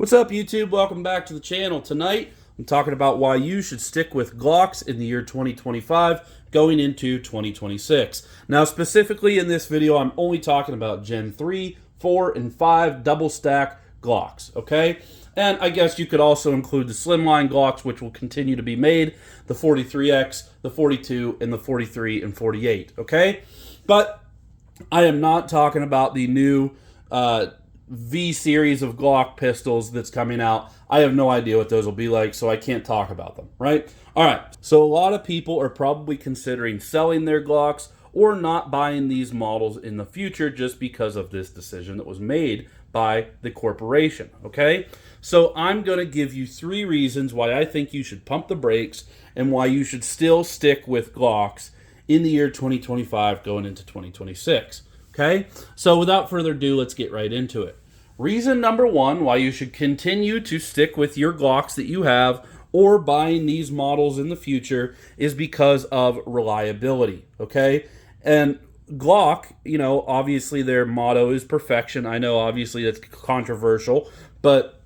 What's up, YouTube? Welcome back to the channel. Tonight, I'm talking about why you should stick with Glocks in the year 2025 going into 2026. Now, specifically in this video, I'm only talking about Gen 3, 4, and 5 double stack Glocks, okay? And I guess you could also include the slimline Glocks, which will continue to be made, the 43X, the 42, and the 43 and 48, okay? But I am not talking about the new V series of Glock pistols that's coming out. I have no idea what those will be like, so I can't talk about them, right? All right, so a lot of people are probably considering selling their Glocks or not buying these models in the future just because of this decision that was made by the corporation, okay? So I'm going to give you 3 reasons why I think you should pump the brakes and why you should still stick with Glocks in the year 2025 going into 2026. Okay, so without further ado, let's get right into it. Reason number 1 why you should continue to stick with your Glocks that you have or buying these models in the future is because of reliability, okay? And Glock, you know, obviously their motto is perfection. I know obviously that's controversial, but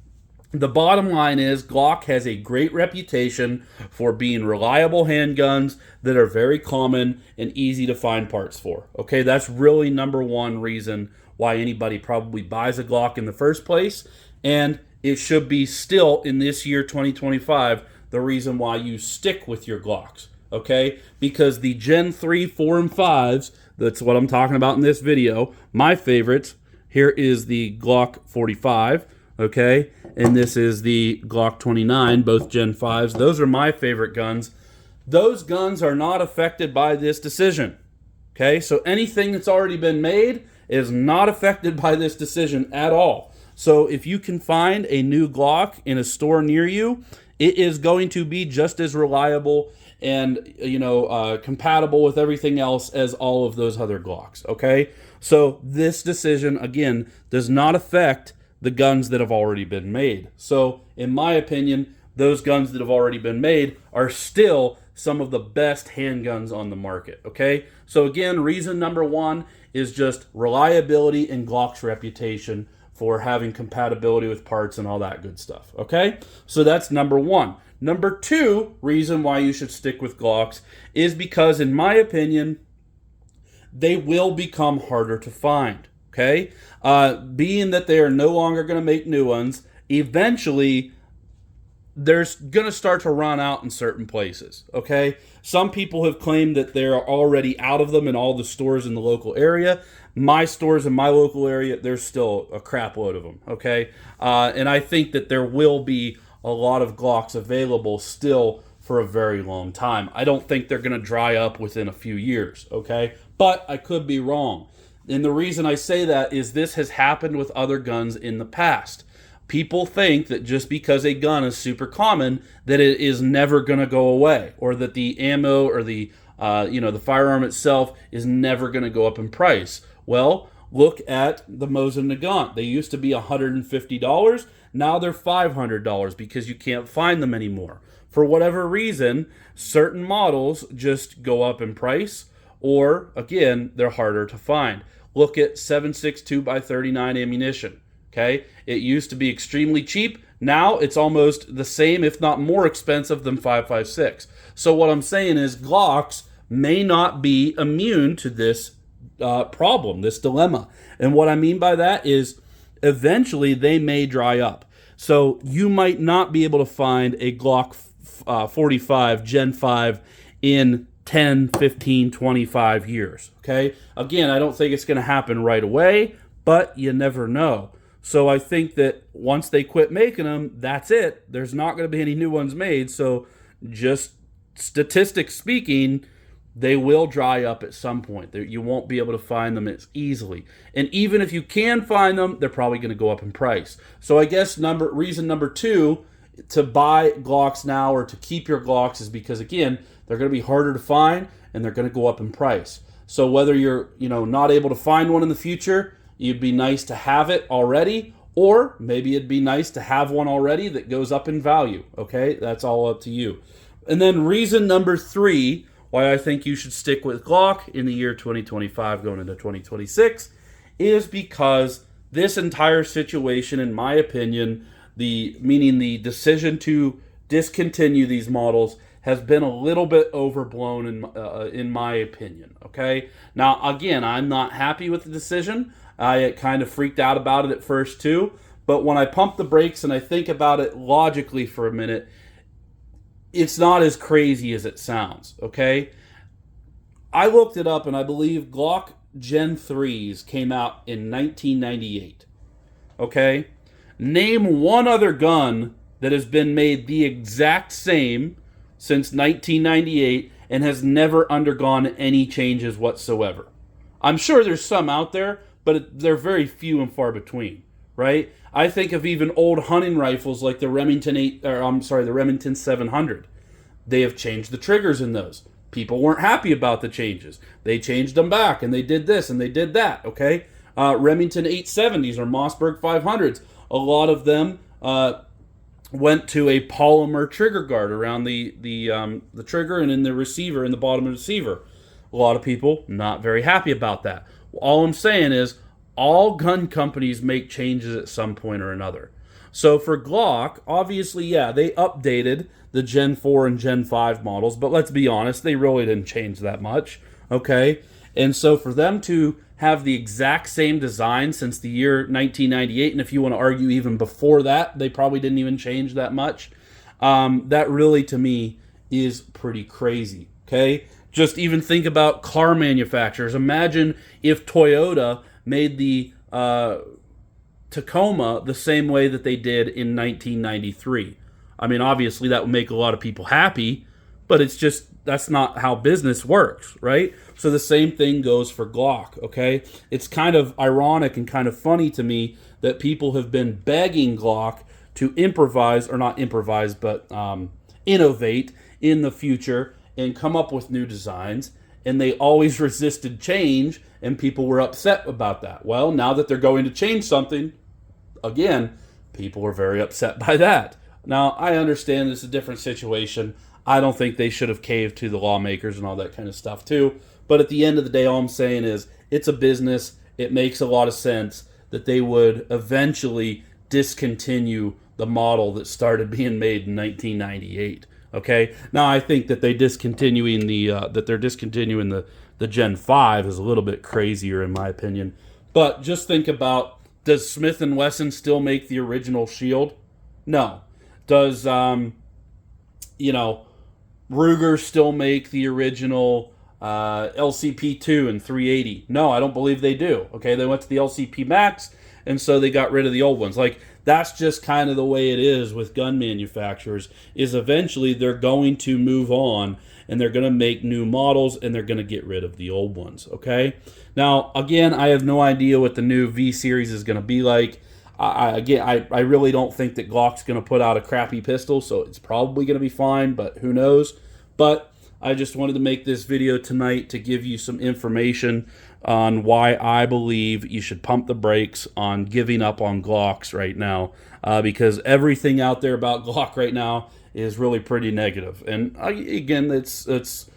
the bottom line is Glock has a great reputation for being reliable handguns that are very common and easy to find parts for. Okay, that's really number 1 reason why anybody probably buys a Glock in the first place, and it should be still in this year 2025 the reason why you stick with your Glocks. Okay, because the Gen 3, 4, and 5s, that's what I'm talking about in this video. My favorites, here is the Glock 45, okay, and this is the Glock 29, both Gen 5s. Those are my favorite guns. Those guns are not affected by this decision, okay? So anything that's already been made is not affected by this decision at all. So if you can find a new Glock in a store near you, it is going to be just as reliable and, you know, compatible with everything else as all of those other Glocks, okay? So this decision, again, does not affect the guns that have already been made. So, in my opinion, those guns that have already been made are still some of the best handguns on the market, okay? So again, reason number 1 is just reliability and Glock's reputation for having compatibility with parts and all that good stuff, okay? So that's number 1. Number 2 reason why you should stick with Glocks is because, in my opinion, they will become harder to find. Okay, being that they are no longer going to make new ones, eventually they're going to start to run out in certain places. Okay, some people have claimed that they're already out of them in all the stores in the local area. My stores in my local area, there's still a crap load of them. Okay, and I think that there will be a lot of Glocks available still for a very long time. I don't think they're going to dry up within a few years. Okay, but I could be wrong. And the reason I say that is this has happened with other guns in the past. People think that just because a gun is super common, that it is never going to go away, or that the ammo or the the firearm itself is never going to go up in price. Well, look at the Mosin Nagant. They used to be $150. Now they're $500 because you can't find them anymore. For whatever reason, certain models just go up in price, or again, they're harder to find. Look at 7.62 by 39 ammunition, okay? It used to be extremely cheap. Now it's almost the same, if not more expensive than 5.56. So what I'm saying is Glocks may not be immune to this problem, this dilemma. And what I mean by that is eventually they may dry up. So you might not be able to find a Glock 45 Gen 5 in 10, 15, 25 years, okay? Again, I don't think it's going to happen right away, but you never know. So I think that once they quit making them, that's it. There's not going to be any new ones made, so just statistics speaking, they will dry up at some point. You won't be able to find them as easily. And even if you can find them, they're probably going to go up in price. So I guess reason number 2 to buy Glocks now or to keep your Glocks is because, again, they're going to be harder to find and they're going to go up in price. So whether you're, not able to find one in the future, it'd be nice to have it already, or maybe it'd be nice to have one already that goes up in value, okay? That's all up to you. And then reason number 3 why I think you should stick with Glock in the year 2025 going into 2026 is because this entire situation, in my opinion, meaning the decision to discontinue these models has been a little bit overblown in my opinion. Okay, now again, I'm not happy with the decision. I kind of freaked out about it at first too, but when I pump the brakes and I think about it logically for a minute, it's not as crazy as it sounds. Okay, I looked it up and I believe Glock Gen 3s came out in 1998. Okay, name one other gun that has been made the exact same since 1998 and has never undergone any changes whatsoever. I'm sure there's some out there, but they're very few and far between, right? I think of even old hunting rifles like the the Remington 700. They have changed the triggers in those. People weren't happy about the changes. They changed them back, and they did this and they did that. Okay, Remington 870s or Mossberg 500s. A lot of them went to a polymer trigger guard around the trigger and in the receiver, in the bottom of the receiver. A lot of people not very happy about that. All I'm saying is all gun companies make changes at some point or another. So for Glock, obviously, yeah, they updated the Gen 4 and Gen 5 models, but let's be honest, they really didn't change that much, okay? And so for them to have the exact same design since the year 1998, and if you want to argue even before that, they probably didn't even change that much, that really, to me, is pretty crazy, okay? Just even think about car manufacturers. Imagine if Toyota made the Tacoma the same way that they did in 1993. I mean, obviously that would make a lot of people happy, but it's just, that's not how business works, right? So the same thing goes for Glock, okay? It's kind of ironic and kind of funny to me that people have been begging Glock to improvise, or not improvise, but innovate in the future and come up with new designs, and they always resisted change, and people were upset about that. Well, now that they're going to change something, again, people are very upset by that. Now, I understand it's a different situation. I don't think they should have caved to the lawmakers and all that kind of stuff too. But at the end of the day, all I'm saying is it's a business. It makes a lot of sense that they would eventually discontinue the model that started being made in 1998. Okay. Now, I think that they're discontinuing the Gen 5 is a little bit crazier in my opinion. But just think about, does Smith & Wesson still make the original shield? No. Does Ruger still make the original LCP2 and 380? No, I don't believe they do. Okay, they went to the LCP Max, and so they got rid of the old ones. Like, that's just kind of the way it is with gun manufacturers, is eventually they're going to move on, and they're going to make new models, and they're going to get rid of the old ones, okay? Now, again, I have no idea what the new V-Series is going to be like. I really don't think that Glock's going to put out a crappy pistol, so it's probably going to be fine, but who knows? But I just wanted to make this video tonight to give you some information on why I believe you should pump the brakes on giving up on Glocks right now, because everything out there about Glock right now is really pretty negative. And again, it's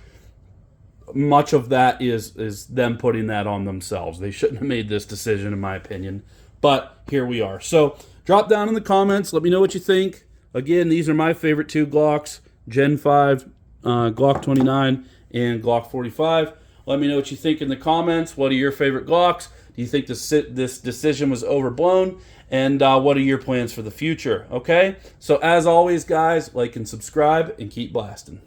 much of that is them putting that on themselves. They shouldn't have made this decision, in my opinion. But here we are. So drop down in the comments. Let me know what you think. Again, these are my favorite two Glocks, Gen 5, Glock 29, and Glock 45. Let me know what you think in the comments. What are your favorite Glocks? Do you think this decision was overblown? And what are your plans for the future? Okay? So as always, guys, like and subscribe and keep blasting.